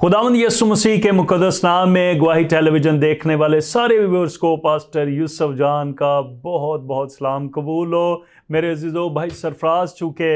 खुदावंद यीशु मसीह के मुकद्दस नाम में गवाही टेलीविज़न देखने वाले सारे व्यूअर्स को पास्टर यूसुफ जान का बहुत बहुत सलाम कबूल हो। मेरे अजीज़ों, भाई सरफराज चूँकि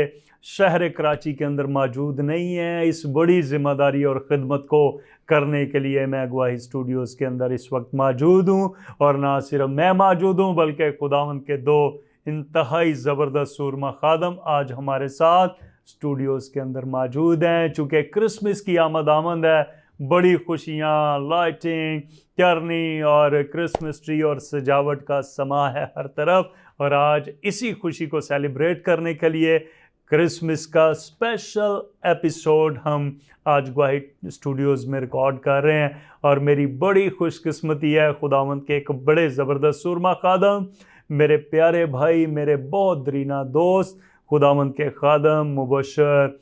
शहर कराची के अंदर मौजूद नहीं है, इस बड़ी ज़िम्मेदारी और ख़िदमत को करने के लिए मैं गवाही स्टूडियोज़ के अंदर इस वक्त मौजूद हूँ। और ना सिर्फ मैं मौजूद हूँ बल्कि खुदावंद के दो इंतहाई ज़बरदस्त सूरमा खादम आज हमारे साथ स्टूडियोज़ के अंदर मौजूद हैं। चूँकि क्रिसमस की आमद है, बड़ी खुशियाँ, लाइटिंग, करनी और क्रिसमस ट्री और सजावट का समा है हर तरफ। और आज इसी खुशी को सेलिब्रेट करने के लिए क्रिसमस का स्पेशल एपिसोड हम आज गवाही स्टूडियोज़ में रिकॉर्ड कर रहे हैं। और मेरी बड़ी खुशकिस्मती है, खुदावंद के एक बड़े ज़बरदस्त सूरमा खादम, मेरे प्यारे भाई, मेरे बहुत दरीना दोस्त, खुदावंद के खादम मुबशर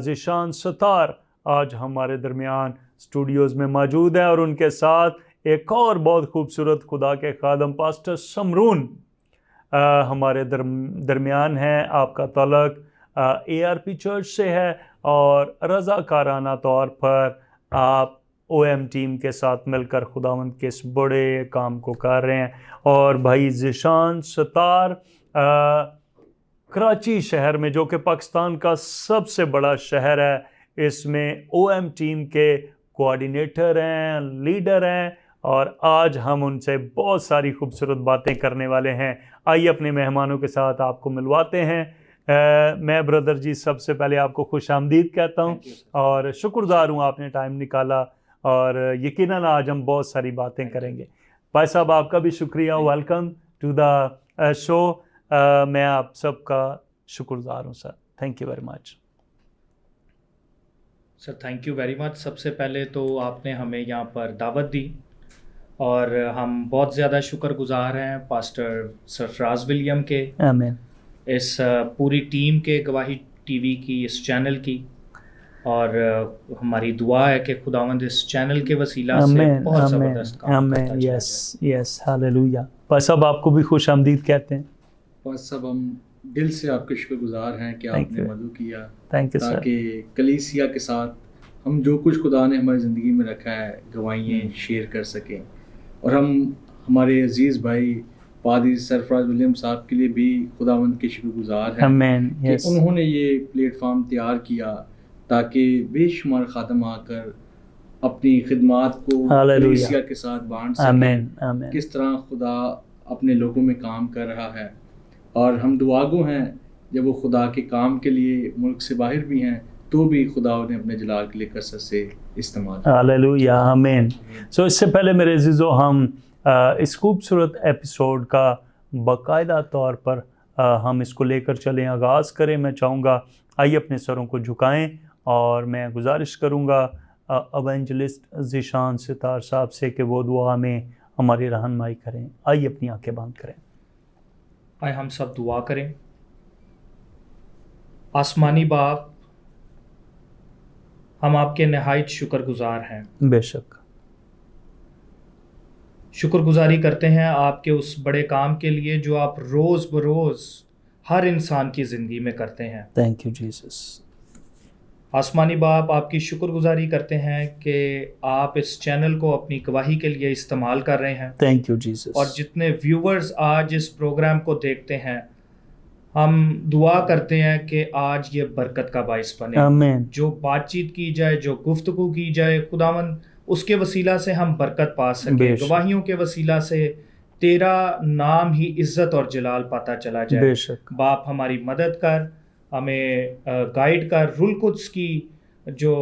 ज़ीशान सतार आज हमारे दरमियान स्टूडियोज़ में मौजूद है। और उनके साथ एक और बहुत खूबसूरत खुदा के खादम पास्टर समरून हमारे दरमियान हैं। आपका तलक ARP चर्च से है और रज़ाकाराना तौर पर आप OM टीम के साथ मिलकर खुदावंद के इस बड़े काम को कर रहे हैं। और भाई ज़ीशान सतार कराची शहर में, जो कि पाकिस्तान का सबसे बड़ा शहर है, इसमें OM टीम के कोऑर्डिनेटर हैं, लीडर हैं। और आज हम उनसे बहुत सारी खूबसूरत बातें करने वाले हैं। आइए अपने मेहमानों के साथ आपको मिलवाते हैं। मैं ब्रदर जी सबसे पहले आपको खुशामदीद कहता हूँ और शुक्रगुजार हूँ आपने टाइम निकाला। और यकीनन आज हम बहुत सारी बातें करेंगे। भाई साहब, आपका भी शुक्रिया, वेलकम टू द शो। मैं आप सबका शुक्रगुजार हूँ sir, thank you very much. Sir thank you very much. सबसे पहले तो आपने हमें यहाँ पर दावत दी और हम बहुत ज़्यादा शुक्रगुजार हैं पास्टर सरफराज विलियम के, आमीन, इस पूरी टीम के, गवाही टीवी की, इस चैनल की। और हमारी दुआ है कि खुदावंद इस चैनल के वसीला से बहुत ज़बरदस्त काम करता चला यस यस, हालेलुया। भाई साहब, आपको भी खुशामदीद कहते हैं। बस सब हम दिल से आपके शुक्रगुजार हैं कि आपने मदद किया, थैंक यू सर, ताकि कलीसिया के साथ हम जो कुछ खुदा ने हमारी ज़िंदगी में रखा है गवाहियाँ शेयर कर सकें। और हम हमारे अजीज़ भाई पादी सरफराज विलियम साहब के लिए भी खुदावंद के शुक्रगुजार हैं कि उन्होंने ये प्लेटफॉर्म तैयार किया ताकि बेशुमार खादम आकर अपनी खिदमात को कलीसिया के साथ बांट सकें। किस तरह खुदा अपने लोगों में काम कर रहा है। और हम दुआगो हैं जब वो खुदा के काम के लिए मुल्क से बाहर भी हैं तो भी खुदा ने अपने जलाल के लिए कसरत से इस्तेमाल। हालेलुया, आमीन। सो इससे पहले मेरे अजीज़ों, हम इस खूबसूरत एपिसोड का बाकायदा तौर पर हम इसको लेकर चलें, आगाज़ करें। मैं चाहूँगा आइए अपने सरों को झुकाएं और मैं गुजारिश करूँगा एवेंजलिस्ट ज़ीशान सतार साहब से कि वो दुआ में हमारी रहनुमाई करें। आइए अपनी आंखें बंद करें। आइए हम सब दुआ करें। आसमानी बाप, हम आपके नहायत शुक्रगुजार हैं। बेशक शुक्रगुजारी करते हैं आपके उस बड़े काम के लिए जो आप रोज़ बरोज़ हर इंसान की ज़िंदगी में करते हैं। Thank you Jesus. आसमानी बाप, आपकी शुक्रगुजारी करते हैं कि आप इस चैनल को अपनी गवाही के लिए इस्तेमाल कर रहे हैं। Thank you Jesus. और जितने व्यूवर्स आज इस प्रोग्राम को देखते हैं, हम दुआ करते हैं कि आज ये बरकत का बाइस बने। आमीन। जो बातचीत की जाए, जो गुफ्तगू की जाए, खुदावंद उसके वसीला से हम बरकत पा सके। गवाहियों के वसीला से तेरा नाम ही इज्जत और जलाल पाता चला जाए। बेशक बाप, हमारी मदद कर, हमें गाइड कर। रुल कुद्स की जो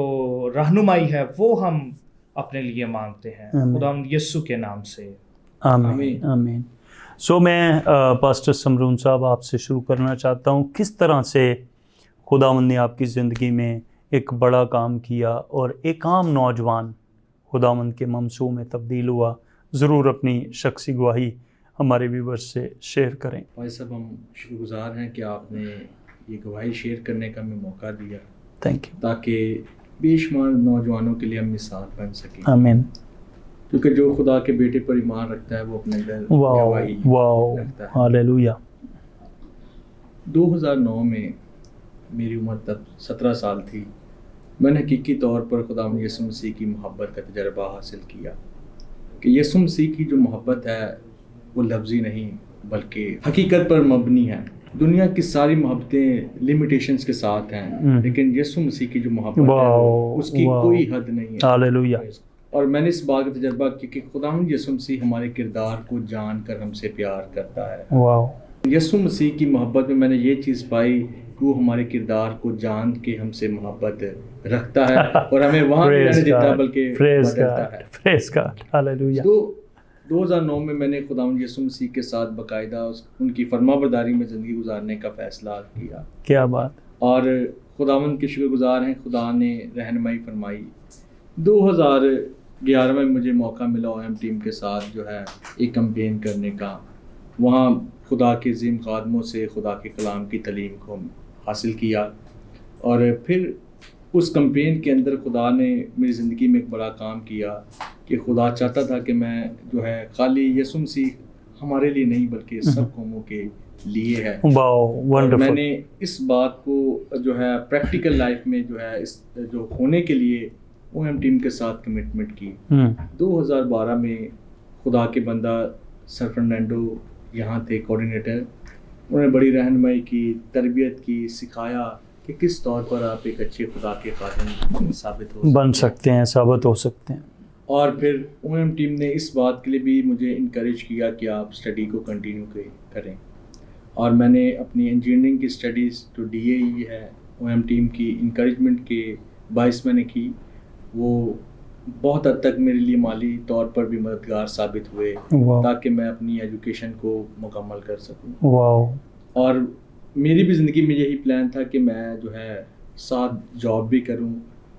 रहनुमाई है वो हम अपने लिए मांगते हैं खुदावंद यीशु के नाम से, आमीन आमीन। सो मैं पास्टर समरून साहब आपसे शुरू करना चाहता हूँ। किस तरह से खुदावंद ने आपकी ज़िंदगी में एक बड़ा काम किया और एक आम नौजवान खुदावंद के ममसू में तब्दील हुआ? ज़रूर अपनी शख्सी गवाही हमारे व्यूवर्स से शेयर करें। भाई साहब, हम शुक्रगुजार हैं कि आपने ये गवाही शेयर करने का हमें मौका दिया। Thank you. ताकि बेशुमार नौजवानों के लिए हम मिसाल बन सकें। आमीन। क्योंकि जो खुदा के बेटे पर ईमान रखता है वो अपने अंदर गवाही रखता है। हालेलुया। 2009 में मेरी उम्र तब 17 साल थी मैंने हकीकी तौर पर खुदावंद यीशु मसीह की मोहब्बत का तजर्बा हासिल किया कि यीशु मसीह की जो मोहब्बत है वो लफ्ज़ी नहीं बल्कि हकीकत पर मबनी है। दुनिया की सारी मोहब्बतें लिमिटेशंस के साथ हैं, लेकिन यीशु मसीह की जो मोहब्बत है उसकी कोई हद नहीं है। हालेलुया। और मैंने इस बात का तजर्बा किया कि खुदावंद यीशु मसीह हमारे किरदार को जानकर हमसे प्यार करता है। यीशु मसीह की मोहब्बत में मैंने ये चीज़ पाई कि वो हमारे किरदार को जान के हमसे मोहब्बत रखता है और हमें वहाँ नहीं देता बल्कि बदलता है। हालेलुया। तो 2009 में मैंने खुदावंद यीशु मसीह के साथ बाकायदा उनकी फरमाबरदारी में ज़िंदगी गुजारने का फ़ैसला किया। क्या बात। और खुदावंद के शुक्रगुजार हैं, खुदा ने रहनुमाई फरमाई। 2011 में मुझे मौका मिला ओएम टीम के साथ जो है एक कैंपेन करने का। वहाँ खुदा के ज़िम खादमों से खुदा के कलाम की तालीम को हासिल किया और फिर उस कैंपेन के अंदर खुदा ने मेरी ज़िंदगी में एक बड़ा काम किया कि खुदा चाहता था कि मैं जो है खाली यीशु मसीह हमारे लिए नहीं बल्कि सब कौमों के लिए है। और मैंने इस बात को जो है प्रैक्टिकल लाइफ में जो है इस जो होने के लिए ओएम टीम के साथ कमिटमेंट की। 2012 में खुदा के बंदा सर फर्नांडो यहाँ थे कोऑर्डिनेटर। उन्होंने बड़ी रहनुमाई की, तरबियत की, सिखाया कि किस तौर पर आप एक अच्छे खुदा के खादिम साबित हो सकते हैं। और फिर ओएम टीम ने इस बात के लिए भी मुझे इनकरेज किया कि आप स्टडी को कंटिन्यू करें। और मैंने अपनी इंजीनियरिंग की स्टडीज़ जो DAE है ओएम टीम की इनकरेजमेंट के बायस मैंने की। वो बहुत हद तक मेरे लिए माली तौर पर भी मददगार साबित हुए ताकि मैं अपनी एजुकेशन को मुकम्मल कर सकूं। और मेरी भी ज़िंदगी में यही प्लान था कि मैं जो है साथ जॉब भी करूं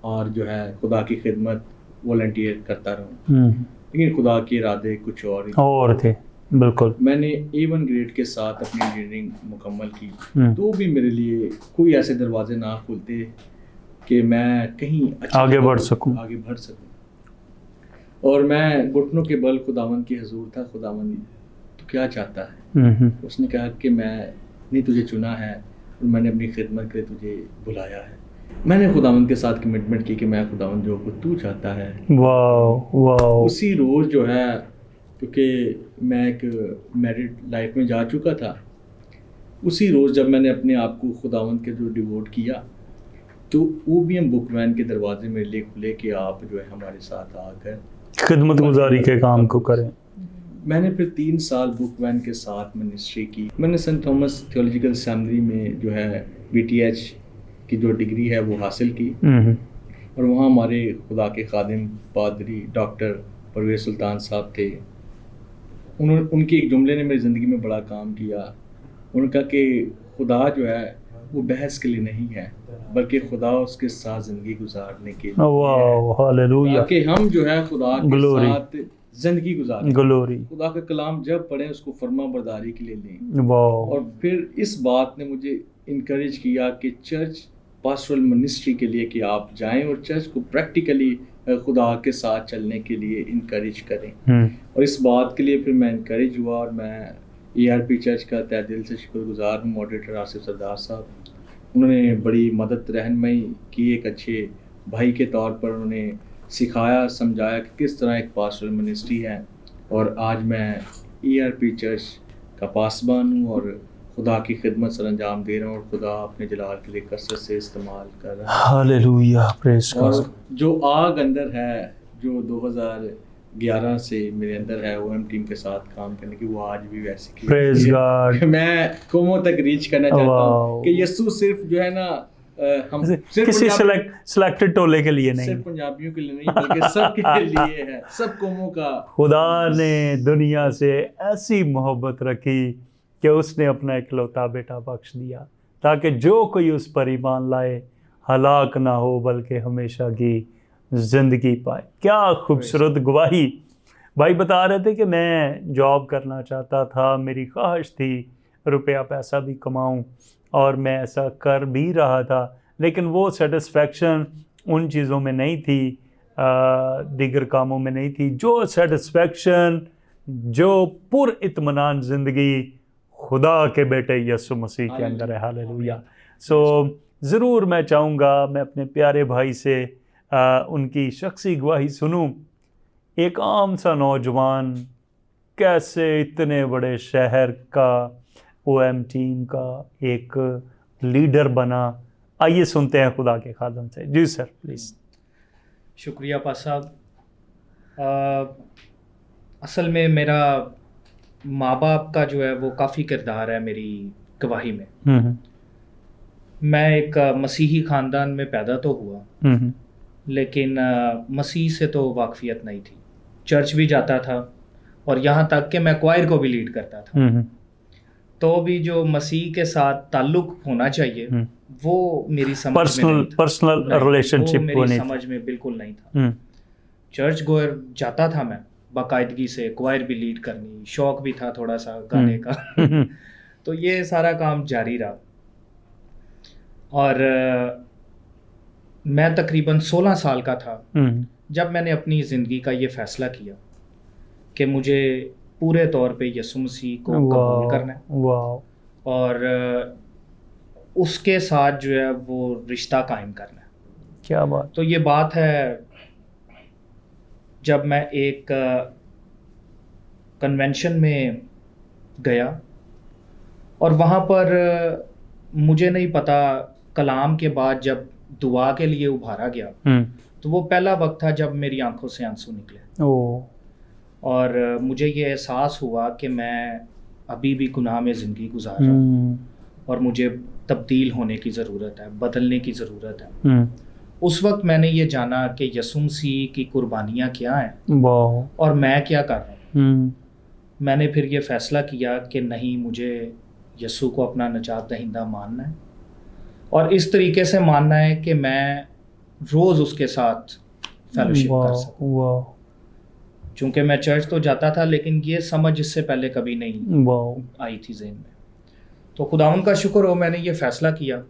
और जो है खुदा की खिदमत वॉलंटियर करता रहूं। लेकिन खुदा के इरादे कुछ और थे। बिल्कुल। मैंने A1 ग्रेड के साथ अपनी इंजीनियरिंग मुकम्मल की, तो भी मेरे लिए कोई ऐसे दरवाजे ना खुलते कि मैं कहीं आगे बढ़ सकूं। और मैं घुटनों के बल खुदावंद के हुजूर था। खुदावंद तो क्या चाहता है? उसने कहा कि मैंने तुझे चुना है और मैंने अपनी खिदमत के लिए तुझे बुलाया है। मैंने खुदावंद के साथ कमिटमेंट की कि मैं खुदावंद जो को तू चाहता है। उसी रोज़ जो है, क्योंकि मैं एक मैरिड लाइफ में जा चुका था, उसी रोज़ जब मैंने अपने आप को खुदावंद के जो डिवोट किया तो OBM बुक वैन के दरवाजे मेरे लिए खुले कि आप जो है हमारे साथ आकर खिदमत गुजारी के काम को करें। मैंने फिर 3 साल बुक वैन के साथ मिनिस्ट्री की। मैंने सेंट थॉमस थियोलॉजिकल सेमिनरी में जो है BTH की जो डिग्री है वो हासिल की। और वहाँ हमारे खुदा के खादिम पादरी डॉक्टर परवेज़ सुल्तान साहब थे। उनके एक जुमले ने मेरी ज़िंदगी में बड़ा काम किया। उन्होंने कहा कि खुदा जो है वो बहस के लिए नहीं है बल्कि खुदा उसके साथ ज़िंदगी गुजारने के लिए हालेलुया। ताकि हम जो है खुदा के साथ ज़िंदगी गुजारें। खुदा का कलाम जब पढ़ें उसको फर्मा बरदारी के लिए लें। और फिर इस बात ने मुझे इनकरेज किया कि चर्च पास्टोरल मिनिस्ट्री के लिए कि आप जाएं और चर्च को प्रैक्टिकली खुदा के साथ चलने के लिए इनकरेज करें। और इस बात के लिए फिर मैं इनकरेज हुआ और मैं ERP चर्च का तहे दिल से शुक्रगुजार हूँ। मॉडरेटर आसिफ सरदार साहब, उन्होंने बड़ी मदद रहनुमाई की। एक अच्छे भाई के तौर पर उन्होंने सिखाया, समझाया कि किस तरह एक पास्टोरल मिनिस्ट्री है। और आज मैं ERP चर्च का पासबान हूँ और खुदा की खिदमत सर अंजाम दे रहा हूँ और खुदा अपने जलाल के लिए कसरत से इस्तेमाल कर रहा है। Hallelujah, praise God. और जो आग अंदर है, जो 2011 से मेरे अंदर है OM टीम के साथ काम करने की, वो आज भी वैसे की। Praise God. मैं कौमों तक रीच करना चाहता हूँ कि यीशु सिर्फ जो है ना हम सिर्फ किसी सिलेक्टेड टोले के लिए नहीं, सिर्फ पंजाबियों के लिए नहीं बल्कि सबके लिए है, सब कौमों का। खुदा ने दुनिया से ऐसी मोहब्बत रखी कि उसने अपना इकलौता बेटा बख्श दिया ताकि जो कोई उस पर ईमान लाए हलाक ना हो बल्कि हमेशा की ज़िंदगी पाए। क्या खूबसूरत गवाही। भाई बता रहे थे कि मैं जॉब करना चाहता था, मेरी ख्वाहिश थी रुपया पैसा भी कमाऊं और मैं ऐसा कर भी रहा था, लेकिन वो सेटिस्फेक्शन उन चीज़ों में नहीं थी, दीगर कामों में नहीं थी। जो सेटिस्फेक्शन, जो पुरइत्मीनान ज़िंदगी खुदा के बेटे यीशु मसीह के अंदर है। हालेलुया। सो ज़रूर मैं चाहूँगा मैं अपने प्यारे भाई से उनकी शख्सी गवाही सुनूं। एक आम सा नौजवान कैसे इतने बड़े शहर का OM टीम का एक लीडर बना। आइए सुनते हैं खुदा के खादम से। जी सर प्लीज़। शुक्रिया पा साहब। असल में मेरा माँ बाप का जो है वो काफ़ी किरदार है मेरी गवाही में। मैं एक मसीही ख़ानदान में पैदा तो हुआ, लेकिन मसीह से तो वाकफियत नहीं थी। चर्च भी जाता था और यहाँ तक कि मैं क्वायर को भी लीड करता था। तो भी जो मसीह के साथ ताल्लुक़ होना चाहिए वो मेरी समझ में नहीं था। पर्सनल रिलेशनशिप वो मेरी समझ में बिल्कुल नहीं था। चर्च गोयर जाता था मैं बाकायदगी से, क्वायर भी लीड करनी, शौक भी था थोड़ा सा गाने का। तो ये सारा काम जारी रहा और मैं तकरीबन 16 साल का था जब मैंने अपनी ज़िंदगी का ये फ़ैसला किया कि मुझे पूरे तौर पे यीशु मसीह को कबूल करना है और उसके साथ जो है वो रिश्ता कायम करना है। क्या बात। तो ये बात है जब मैं एक कन्वेंशन में गया और वहाँ पर मुझे नहीं पता, कलाम के बाद जब दुआ के लिए उभारा गया तो वो पहला वक्त था जब मेरी आंखों से आंसू निकले और मुझे ये एहसास हुआ कि मैं अभी भी गुनाह में ज़िंदगी गुजार रहा हूँ और मुझे तब्दील होने की ज़रूरत है, बदलने की ज़रूरत है। उस वक्त मैंने ये जाना कि यीशु मसीह की कुर्बानियाँ क्या हैं और मैं क्या कर रहा हूँ। मैंने फिर ये फ़ैसला किया कि नहीं, मुझे यीशु को अपना निजात दहिंदा मानना है और इस तरीके से मानना है कि मैं रोज़ उसके साथ फेलोशिप कर सकूँ। चूँकि मैं चर्च तो जाता था लेकिन ये समझ इससे पहले कभी नहीं आई थी ज़हन में। तो खुदावंद का शुक्र हो मैंने ये फ़ैसला किया।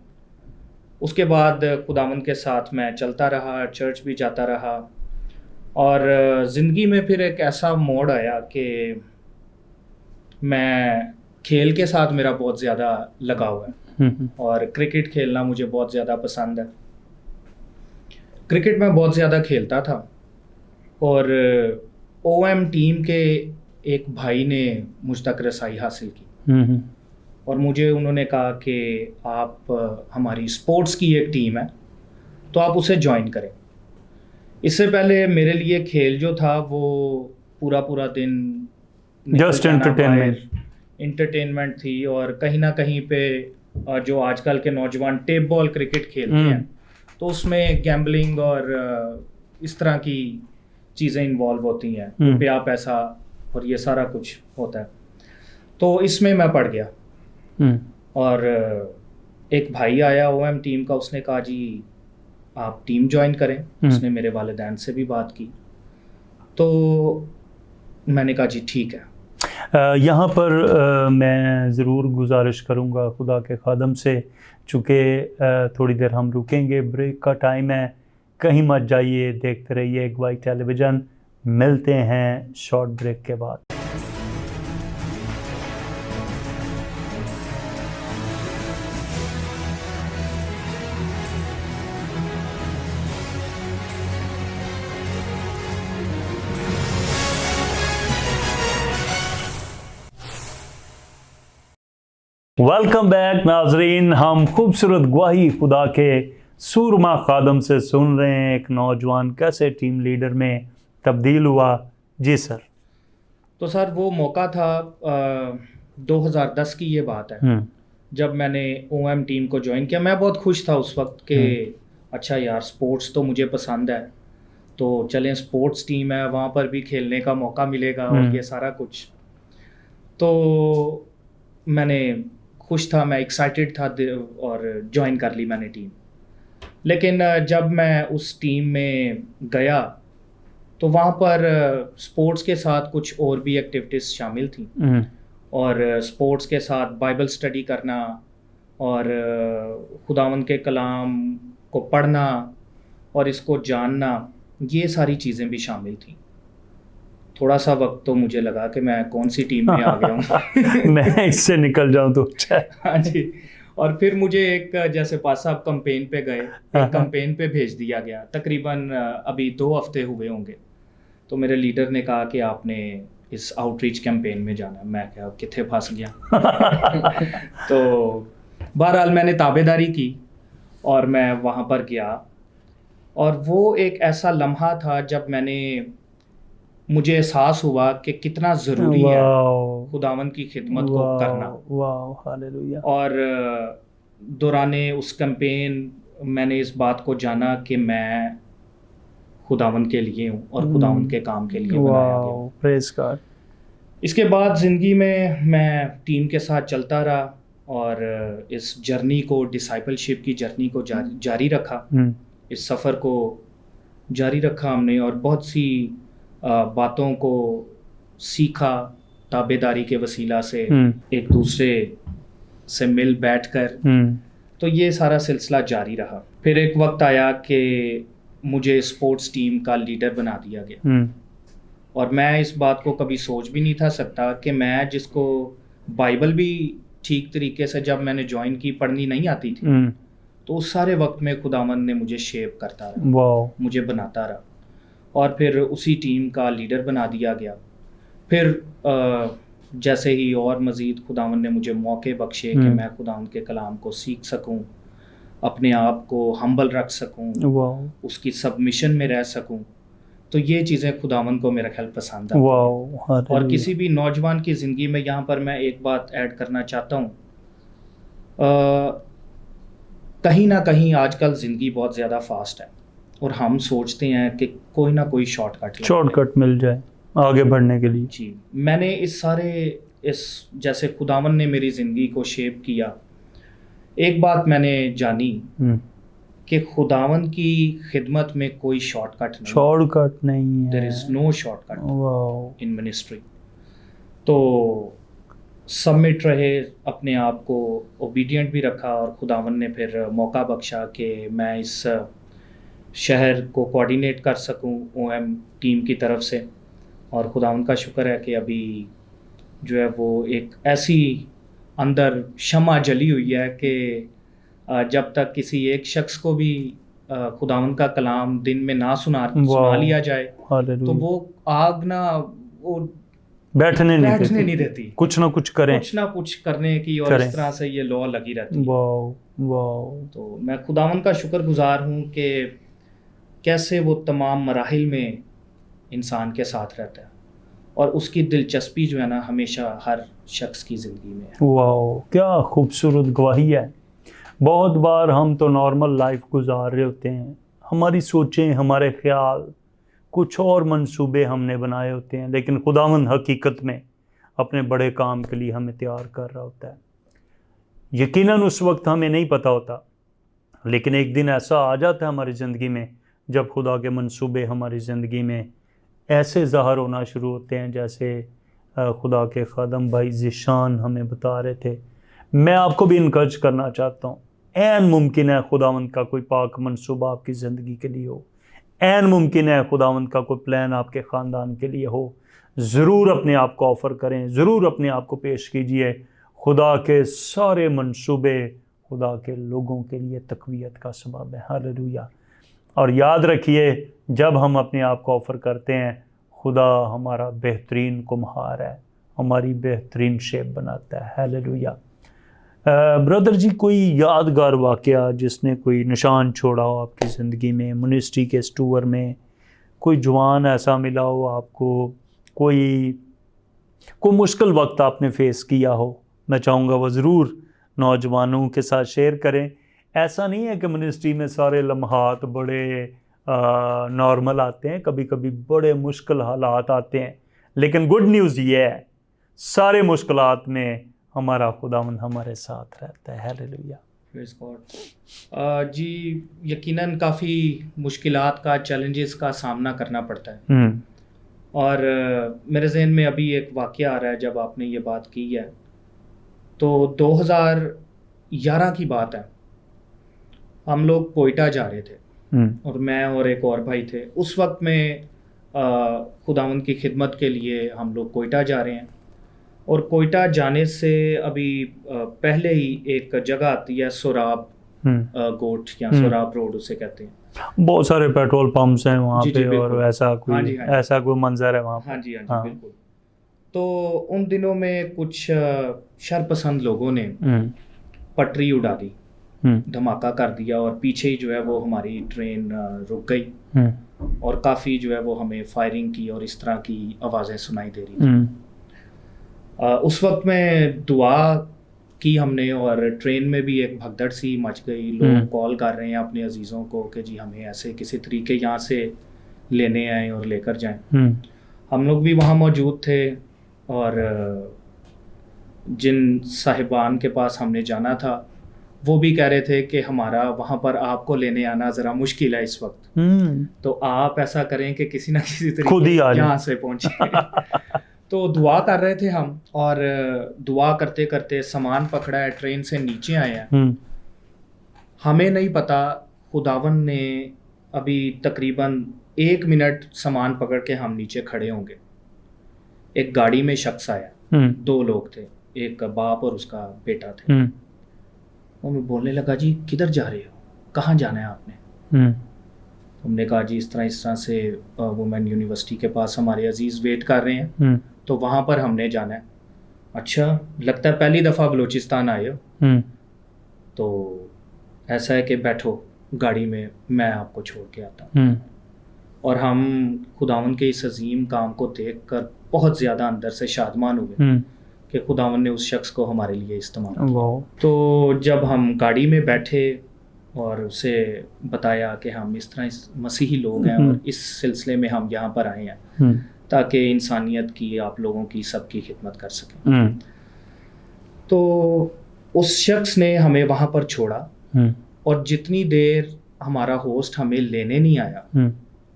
उसके बाद खुदावंद के साथ मैं चलता रहा, चर्च भी जाता रहा और ज़िंदगी में फिर एक ऐसा मोड़ आया कि मैं खेल के साथ मेरा बहुत ज़्यादा लगाव है और क्रिकेट खेलना मुझे बहुत ज़्यादा पसंद है। क्रिकेट मैं बहुत ज़्यादा खेलता था और OM टीम के एक भाई ने मुझ तक रसाई हासिल की और मुझे उन्होंने कहा कि आप हमारी स्पोर्ट्स की एक टीम है तो आप उसे ज्वाइन करें। इससे पहले मेरे लिए खेल जो था वो पूरा दिन जस्ट एंटरटेनमेंट थी और कहीं ना कहीं पे जो आजकल के नौजवान टेप बॉल क्रिकेट खेलते हैं तो उसमें गैम्बलिंग और इस तरह की चीज़ें इन्वॉल्व होती हैं, रुपया पैसा और ये सारा कुछ होता है। तो इसमें मैं पड़ गया और एक भाई आया OM टीम का, उसने कहा जी आप टीम ज्वाइन करें। उसने मेरे वालिदैन से भी बात की तो मैंने कहा जी ठीक है। यहाँ पर मैं ज़रूर गुजारिश करूँगा खुदा के खादम से, चूँकि थोड़ी देर हम रुकेंगे, ब्रेक का टाइम है, कहीं मत जाइए, देखते रहिए गवाही टेलीविज़न। मिलते हैं शॉर्ट ब्रेक के बाद। वेलकम बैक नाजरीन। हम खूबसूरत गवाही खुदा के सूरमा खादम से सुन रहे हैं, एक नौजवान कैसे टीम लीडर में तब्दील हुआ। जी सर। तो सर वो मौका था 2010 की ये बात है जब मैंने OM टीम को ज्वाइन किया। मैं बहुत खुश था उस वक्त कि अच्छा यार स्पोर्ट्स तो मुझे पसंद है, तो चलें स्पोर्ट्स टीम है, वहाँ पर भी खेलने का मौका मिलेगा और ये सारा कुछ। तो मैंने खुश था, मैं एक्साइटेड था और ज्वाइन कर ली मैंने टीम। लेकिन जब मैं उस टीम में गया तो वहाँ पर स्पोर्ट्स के साथ कुछ और भी एक्टिविटीज़ शामिल थी और स्पोर्ट्स के साथ बाइबल स्टडी करना और खुदावंद के कलाम को पढ़ना और इसको जानना, ये सारी चीज़ें भी शामिल थी। थोड़ा सा वक्त तो मुझे लगा कि मैं कौन सी टीम में आ गया हूँ। मैं इससे निकल जाऊँ तो अच्छा। हाँ जी। और फिर मुझे एक जैसे पास साहब कैंपेन पे गए, एक कैंपेन पे भेज दिया गया, तकरीबन अभी 2 हफ्ते हुए होंगे। तो मेरे लीडर ने कहा कि आपने इस आउटरीच कैंपेन में जाना। मैं क्या किथे फंस गया। तो बहरहाल मैंने ताबेदारी की और मैं वहाँ पर गया, और वो एक ऐसा लम्हा था जब मुझे एहसास हुआ कि कितना ज़रूरी है खुदावंद की खिदमत को करना। हालेलुया। और दौराने उस कैंपेन मैंने इस बात को जाना कि मैं खुदावंद के लिए हूँ और खुदावंद के काम के लिए बनाया गया हूँ। Praise God. इसके बाद ज़िंदगी में मैं टीम के साथ चलता रहा और इस जर्नी को, डिसाइपलशिप की जर्नी को जारी रखा। इस सफ़र को जारी रखा हमने, और बहुत सी बातों को सीखा ताबेदारी के वसीला से, एक दूसरे से मिल बैठकर। तो ये सारा सिलसिला जारी रहा। फिर एक वक्त आया कि मुझे स्पोर्ट्स टीम का लीडर बना दिया गया, और मैं इस बात को कभी सोच भी नहीं था सकता कि मैं, जिसको बाइबल भी ठीक तरीके से जब मैंने ज्वाइन की पढ़नी नहीं आती थी, तो उस सारे वक्त में खुदावंद ने मुझे शेप करता रहा, मुझे बनाता रहा, और फिर उसी टीम का लीडर बना दिया गया। फिर जैसे ही और मज़ीद खुदावंद ने मुझे मौके बख्शे कि मैं खुदावंद के कलाम को सीख सकूं, अपने आप को हम्बल रख सकूं, उसकी सबमिशन में रह सकूं, तो ये चीज़ें खुदावंद को मेरा ख्याल पसंद आती हैं। और किसी भी नौजवान की ज़िंदगी में, यहाँ पर मैं एक बात ऐड करना चाहता हूँ, कहीं ना कहीं आजकल ज़िंदगी बहुत ज़्यादा फास्ट है, और हम सोचते हैं कि कोई ना कोई शॉर्टकट मिल जाए आगे बढ़ने के लिए। जी, मैंने जैसे खुदावंद ने मेरी ज़िंदगी को शेप किया, एक बात मैंने जानी कि खुदावंद की खिदमत में कोई शॉर्टकट नहीं है। There is no shortcut in ministry. तो सबमिट रहे, अपने आप को ओबीडिएंट भी रखा, और खुदावंद ने फिर मौका बख्शा कि मैं इस शहर को कोऑर्डिनेट कर सकूं ओएम टीम की तरफ से। और खुदावंद का शुक्र है कि अभी जो है वो एक ऐसी अंदर शमा जली हुई है कि जब तक किसी एक शख्स को भी खुदावंद का कलाम दिन में ना सुना लिया जाए, तो वो आग ना वो बैठने नहीं देती, कुछ ना कुछ करने की, और इस तरह से ये लॉ लगी रहती है। तो मैं खुदावंद का शुक्रगुजार हूँ कि कैसे वो तमाम मराहिल में इंसान के साथ रहता है, और उसकी दिलचस्पी जो है ना हमेशा हर शख्स की ज़िंदगी में है। वाह, क्या खूबसूरत गवाही है। बहुत बार हम तो नॉर्मल लाइफ गुजार रहे होते हैं, हमारी सोचें, हमारे ख्याल, कुछ और मंसूबे हमने बनाए होते हैं, लेकिन खुदावंद हकीकत में अपने बड़े काम के लिए हमें तैयार कर रहा होता है। यकीनन उस वक्त हमें नहीं पता होता, लेकिन एक दिन ऐसा आ जाता है हमारी ज़िंदगी में जब खुदा के मंसूबे हमारी ज़िंदगी में ऐसे ज़ाहिर होना शुरू होते हैं, जैसे खुदा के खादम भाई ज़िशान हमें बता रहे थे। मैं आपको भी इनकरेज करना चाहता हूँ, ऐन मुमकिन है खुदावंद का कोई पाक मंसूबा आपकी ज़िंदगी के लिए हो, ऐन मुमकिन है खुदावंद का कोई प्लान आपके ख़ानदान के लिए हो। ज़रूर अपने आप को ऑफ़र करें, ज़रूर अपने आप को पेश कीजिए। खुदा के सारे मंसूबे खुदा के लोगों के लिए तक़वियत का सबब है। हालेलुया। और याद रखिए, जब हम अपने आप को ऑफ़र करते हैं, खुदा हमारा बेहतरीन कुम्हार है, हमारी बेहतरीन शेप बनाता है। हालेलुया। ब्रदर जी, कोई यादगार वाक़या जिसने कोई निशान छोड़ा हो आपकी ज़िंदगी में, मिनिस्ट्री के इस टूर में, कोई जवान ऐसा मिला हो आपको, कोई मुश्किल वक्त आपने फ़ेस किया हो, मैं चाहूँगा वो ज़रूर नौजवानों के साथ शेयर करें। ऐसा नहीं है कि मिनिस्ट्री में सारे लम्हात बड़े नॉर्मल आते हैं, कभी कभी बड़े मुश्किल हालात आते हैं, लेकिन गुड न्यूज़ ये है, सारे मुश्किलात में हमारा खुदावंद हमारे साथ रहता है। हालेलुया। Praise God. जी, यकीनन काफ़ी मुश्किलात का, चैलेंजेस का सामना करना पड़ता है। और मेरे जहन में अभी एक वाक़या आ रहा है, जब आपने ये बात की है, तो 2011 की बात है, हम लोग कोयटा जा रहे थे, और मैं और एक और भाई थे। उस वक्त में खुदावंद की खिदमत के लिए हम लोग कोयटा जा रहे हैं, और कोयटा जाने से अभी पहले ही एक जगह आती है सोराब गोट या सोराब रोड उसे कहते हैं। बहुत सारे पेट्रोल पंप्स हैं वहाँ जी, जी, पे और बिल्कुल। ऐसा हाँ कोई जी, हाँ जी। ऐसा कोई मंजर है वहाँ हाँ पे। जी, हाँ जी, हाँ। बिल्कुल। तो उन दिनों में कुछ शरपसंद लोगों ने पटरी उड़ा दी, धमाका कर दिया और पीछे ही जो है वो हमारी ट्रेन रुक गई और काफ़ी जो है वो हमें फायरिंग की और इस तरह की आवाज़ें सुनाई दे रही थी। उस वक्त में दुआ की हमने और ट्रेन में भी एक भगदड़ सी मच गई। लोग कॉल कर रहे हैं अपने अजीज़ों को कि जी हमें ऐसे किसी तरीके यहाँ से लेने आए और लेकर जाएं। हम लोग भी वहाँ मौजूद थे और जिन साहिबान के पास हमने जाना था वो भी कह रहे थे कि हमारा वहाँ पर आपको लेने आना ज़रा मुश्किल है इस वक्त, तो आप ऐसा करें कि किसी ना किसी खुद ही आ तरीके जाएं। यहाँ से पहुँचे। तो दुआ कर रहे थे हम और दुआ करते करते सामान पकड़ा है, ट्रेन से नीचे आए हैं। हमें नहीं पता खुदावन ने अभी तकरीबन 1 मिनट सामान पकड़ के हम नीचे खड़े होंगे, एक गाड़ी में शख्स आया, 2 लोग थे, एक बाप और उसका बेटा थे। वो मैं बोलने लगा जी किधर जा रहे हो, कहाँ जाना है आपने? हमने कहा जी इस तरह से वुमेन यूनिवर्सिटी के पास हमारे अजीज़ वेट कर रहे हैं, तो वहाँ पर हमने जाना है। अच्छा, लगता है पहली दफ़ा बलूचिस्तान आए हो, तो ऐसा है कि बैठो गाड़ी में, मैं आपको छोड़ के आता हूँ। और हम खुदावन के इस अजीम काम को देखकर बहुत ज़्यादा अंदर से शादमान हुए कि खुदावन ने उस शख्स को हमारे लिए इस्तेमाल किया। तो जब हम गाड़ी में बैठे और उसे बताया कि हम इस तरह मसीही लोग हैं और इस सिलसिले में हम यहाँ पर आए हैं ताकि इंसानियत की, आप लोगों की, सबकी खिदमत कर सकें। तो उस शख्स ने हमें वहाँ पर छोड़ा और जितनी देर हमारा होस्ट हमें लेने नहीं आया,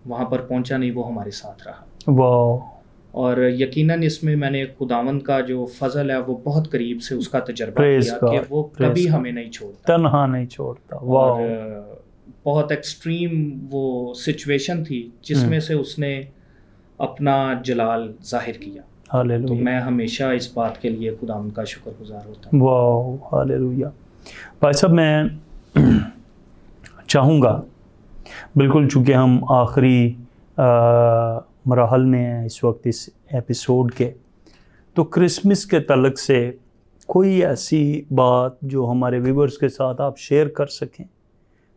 वहाँ पर पहुँचा नहीं, वो हमारे साथ रहा। और यकीनन इसमें मैंने खुदावंद का जो फजल है वो बहुत करीब से उसका तजर्बा किया कि वो कभी हमें नहीं छोड़ता, तन्हा नहीं छोड़ता। और बहुत एक्सट्रीम वो सिचुएशन थी जिसमें से उसने अपना जलाल जाहिर किया। तो मैं हमेशा इस बात के लिए खुदावंद का शुक्रगुजार होता हूँ। वाह, हालेलुया। भाई साहब, मैं चाहूँगा, बिल्कुल चूँकि हम आखिरी मराहल में हैं इस वक्त इस एपिसोड के, तो क्रिसमस के तलक से कोई ऐसी बात जो हमारे व्यूअर्स के साथ आप शेयर कर सकें।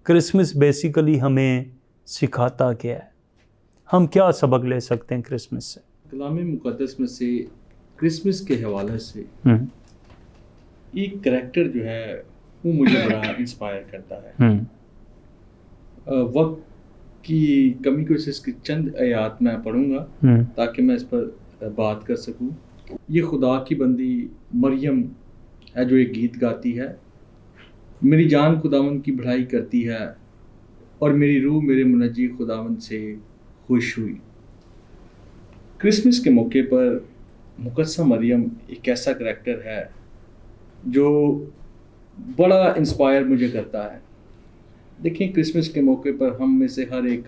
क्रिसमस बेसिकली हमें सिखाता क्या है, हम क्या सबक ले सकते हैं क्रिसमस से? कलाम मुक़द्दस में से क्रिसमस के हवाले से एक करैक्टर जो है वो मुझे बड़ा इंस्पायर करता है। वक्त की कमी की वजह से इसकी चंद आयात मैं पढ़ूंगा ताकि मैं इस पर बात कर सकूं। ये खुदा की बंदी मरियम है जो एक गीत गाती है, मेरी जान खुदावंद की बढ़ाई करती है और मेरी रूह मेरे मुनज्जी खुदावंद से खुश हुई। क्रिसमस के मौके पर मुकद्दसा मरियम एक ऐसा करैक्टर है जो बड़ा इंस्पायर मुझे करता है। देखिए, क्रिसमस के मौके पर हम में से हर एक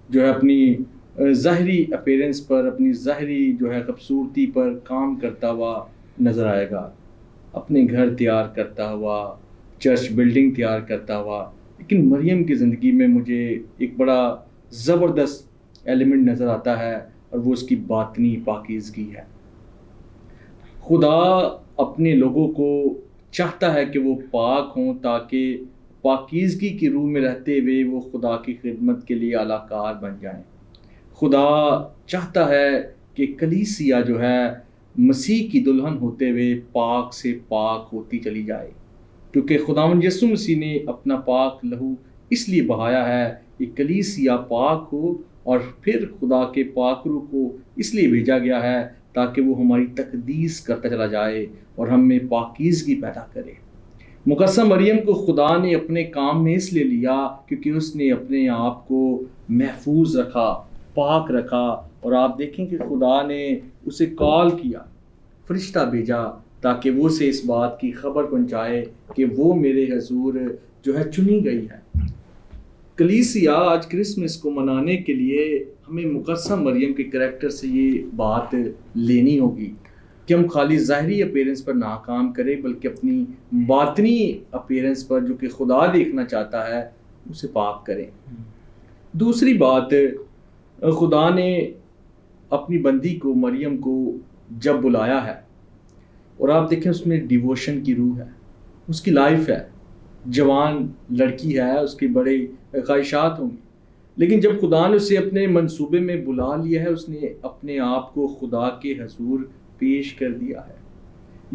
जो है अपनी ज़ाहरी अपीयरेंस पर, अपनी ज़ाहरी जो है खूबसूरती पर काम करता हुआ नज़र आएगा, अपने घर तैयार करता हुआ, चर्च बिल्डिंग तैयार करता हुआ। लेकिन मरियम की ज़िंदगी में मुझे एक बड़ा ज़बरदस्त एलिमेंट नज़र आता है और वो उसकी बातनी पाकीज़गी है। खुदा अपने लोगों को चाहता है कि वो पाक हों ताकि पाकीज़गी की रूह में रहते हुए वो खुदा की खिदमत के लिए आलाकार बन जाएं। खुदा चाहता है कि कलीसिया जो है मसीह की दुल्हन होते हुए पाक से पाक होती चली जाए, क्योंकि खुदावंद यीशु मसीह ने अपना पाक लहू इसलिए बहाया है कि कलीसिया पाक हो, और फिर खुदा के पाक रूह को इसलिए भेजा गया है ताकि वो हमारी तकदीस करता चला जाए और हम में पाकीज़गी पैदा करे। मुकद्दसा मरियम को खुदा ने अपने काम में इसलिए लिया क्योंकि उसने अपने आप को महफूज रखा, पाक रखा। और आप देखें कि खुदा ने उसे कॉल किया, फरिश्ता भेजा ताकि वो उसे इस बात की खबर पहुंचाए कि वो मेरे हजूर जो है चुनी गई है। कलीसिया आज क्रिसमस को मनाने के लिए हमें मुकद्दसा मरियम के करैक्टर से ये बात लेनी होगी। कि हम खाली ज़ाहरी अपीयरेंस पर ना काम करें, बल्कि अपनी बातनी अपीयरेंस पर जो कि खुदा देखना चाहता है उसे पाक करें। दूसरी बात, खुदा ने अपनी बंदी को, मरियम को जब बुलाया है, और आप देखें उसमें डिवोशन की रूह है, उसकी लाइफ है, जवान लड़की है, उसकी बड़े ख्वाहिशात होंगी, लेकिन जब खुदा ने उसे अपने मंसूबे में बुला लिया है, उसने अपने आप को खुदा के हजूर पेश कर दिया है।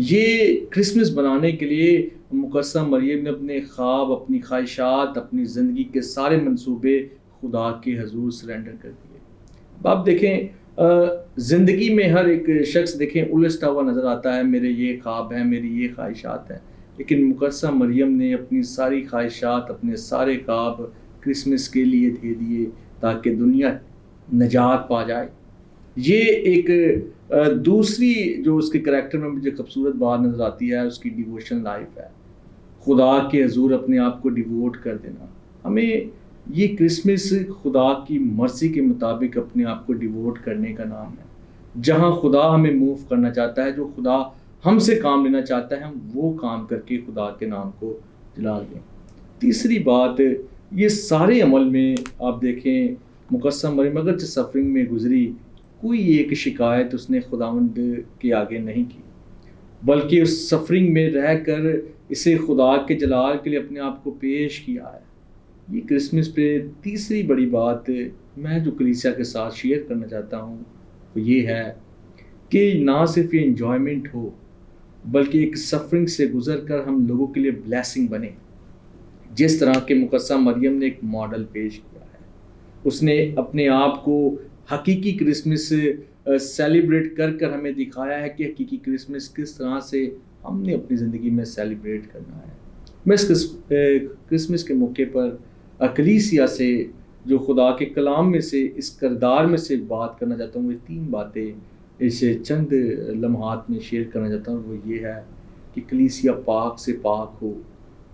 ये क्रिसमस बनाने के लिए मुकद्दसा मरियम ने अपने ख्वाब, अपनी ख्वाहिशात, अपनी ज़िंदगी के सारे मंसूबे खुदा के हजूर सरेंडर कर दिए। अब आप देखें ज़िंदगी में हर एक शख्स देखें उलझता हुआ नज़र आता है, मेरे ये ख्वाब हैं, मेरी ये ख्वाहिशात हैं, लेकिन मुकद्दसा मरियम ने अपनी सारी ख्वाहिशात, अपने सारे ख्वाब क्रिसमस के लिए दे दिए ताकि दुनिया नजात पा जाए। ये एक दूसरी जो उसके करैक्टर में मुझे खूबसूरत बात नज़र आती है, उसकी डिवोशन लाइफ है, खुदा के हजूर अपने आप को डिवोट कर देना। हमें ये क्रिसमस खुदा की मर्जी के मुताबिक अपने आप को डिवोट करने का नाम है। जहाँ खुदा हमें मूव करना चाहता है, जो खुदा हमसे काम लेना चाहता है, हम वो काम करके खुदा के नाम को जलाल दें। तीसरी बात, ये सारे अमल में आप देखें मुकद्दसा मरियम अगर सफरिंग में गुजरी, कोई एक शिकायत उसने खुदावंद के आगे नहीं की, बल्कि उस सफरिंग में रहकर इसे खुदा के जलाल के लिए अपने आप को पेश किया है। ये क्रिसमस पे तीसरी बड़ी बात मैं जो कलीसिया के साथ शेयर करना चाहता हूँ वो ये है कि ना सिर्फ ये इंजॉयमेंट हो, बल्कि एक सफरिंग से गुजर कर हम लोगों के लिए ब्लेसिंग बने। जिस तरह के मुकद्दसा मरियम ने एक मॉडल पेश किया है, उसने अपने आप को हकीकी क्रिसमस सेलिब्रेट कर कर हमें दिखाया है कि हकीकी क्रिसमस किस तरह से हमने अपनी ज़िंदगी में सेलिब्रेट करना है। मैं इस क्रिसमस के मौके पर कलीसिया से जो खुदा के कलाम में से, इस किरदार में से बात करना चाहता हूँ, ये 3 बातें इसे चंद लम्हात में शेयर करना चाहता हूँ। वो ये है कि कलीसिया पाक से पाक हो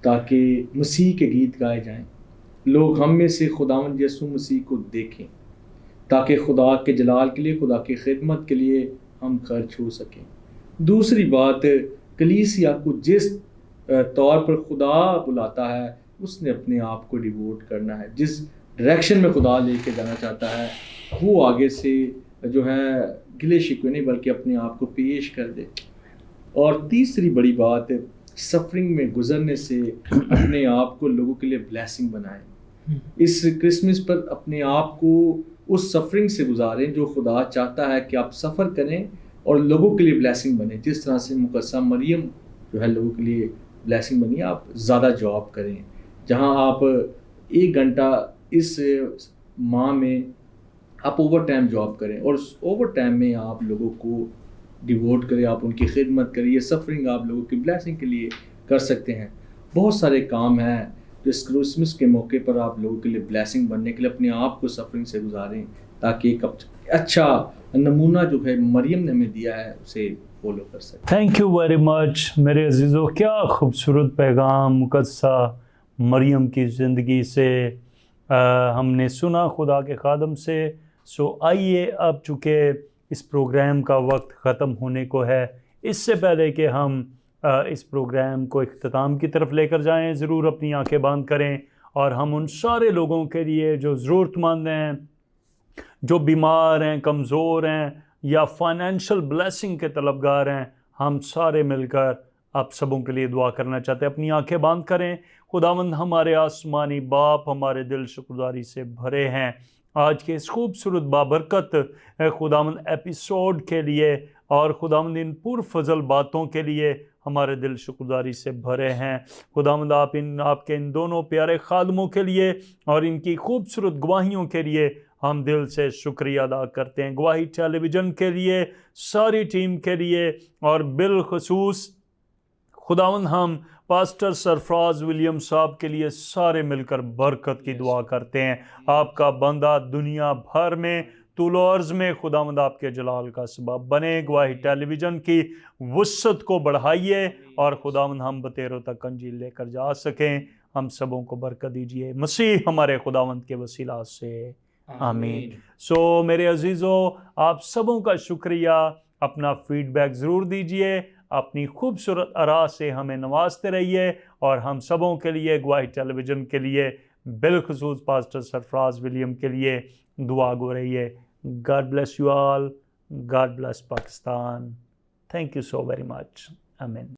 ताकि मसीह के गीत गाए जाएं, लोग हम में से खुदावंद यीशु मसीह को देखें, ताकि खुदा के जलाल के लिए, खुदा की खिदमत के लिए हम खर्च हो सकें। दूसरी बात, कलीसिया को जिस तौर पर खुदा बुलाता है उसने अपने आप को डिवोट करना है। जिस डायरेक्शन में खुदा लेके जाना चाहता है वो आगे से जो है गिले शिकवे नहीं, बल्कि अपने आप को पेश कर दे। और तीसरी बड़ी बात, सफरिंग में गुजरने से अपने आप को लोगों के लिए ब्लेसिंग बनाएं। इस क्रिसमस पर अपने आप को उस सफरिंग से गुजारें जो खुदा चाहता है कि आप सफ़र करें और लोगों के लिए ब्लेसिंग बने। जिस तरह से मुकद्दसा मरियम जो है लोगों के लिए ब्लेसिंग बनी। आप ज़्यादा जॉब करें, जहां आप 1 घंटा इस माह में आप ओवर टाइम जॉब करें और उस ओवर टाइम में आप लोगों को डिवोट करें, आप उनकी खिदमत करें। ये सफरिंग आप लोगों की ब्लेसिंग के लिए कर सकते हैं। बहुत सारे काम हैं जो इस क्रिसमस के मौके पर आप लोगों के लिए ब्लेसिंग बनने के लिए अपने आप को सफरिंग से गुजारें, ताकि एक अच्छा नमूना जो है मरियम ने हमें दिया है उसे फॉलो कर सकें। थैंक यू वेरी मच मेरे अजीज़ों, क्या खूबसूरत पैगाम मुकद्दसा मरियम की ज़िंदगी से हमने सुना खुदा के खादम से। सो आइए, अब चूँकि इस प्रोग्राम का वक्त ख़त्म होने को है, इससे पहले कि हम इस प्रोग्राम को इख्तिताम की तरफ लेकर जाएं, ज़रूर अपनी आंखें बंद करें और हम उन सारे लोगों के लिए जो ज़रूरतमंद हैं, जो बीमार हैं, कमज़ोर हैं या फाइनेंशियल ब्लेसिंग के तलबगार हैं, हम सारे मिलकर आप सबों के लिए दुआ करना चाहते हैं। अपनी आंखें बंद करें। खुदावंद हमारे आसमानी बाप, हमारे दिल शुक्रगुजारी से भरे हैं आज के इस खूबसूरत बाबरकत खुदावंद एपिसोड के लिए, और खुदावंद इन पुरफजल बातों के लिए हमारे दिल शुक्रगुजारी से भरे हैं। खुदावंद आपके इन दोनों प्यारे खादमों के लिए और इनकी खूबसूरत गवाहियों के लिए हम दिल से शुक्रिया अदा करते हैं। गवाही टेलीविज़न के लिए, सारी टीम के लिए, और बिलखसूस खुदावंद हम पास्टर सरफराज विलियम साहब के लिए सारे मिलकर बरकत की दुआ करते हैं। आपका बंदा दुनिया भर में तुलो अर्ज़ में खुदावंद आपके जलाल का सबब बने। गवाही टेलीविज़न की वुस्सत को बढ़ाइए और खुदावंद हम बतेरों तक अंजील लेकर जा सकें। हम सबों को बरकत दीजिए मसीह हमारे खुदावंद के वसीला से, आमीन। सो मेरे अजीज़ों, आप सबों का शुक्रिया अपना फीडबैक ज़रूर दीजिए, अपनी खूबसूरत आरा से हमें नवाजते रहिए और हम सबों के लिए, गवाही टेलीविज़न के लिए, बिलखुसूस पास्टर सरफराज विलियम के लिए दुआ गो रहिए। God bless you all, God bless Pakistan. Thank you so very much. आमीन।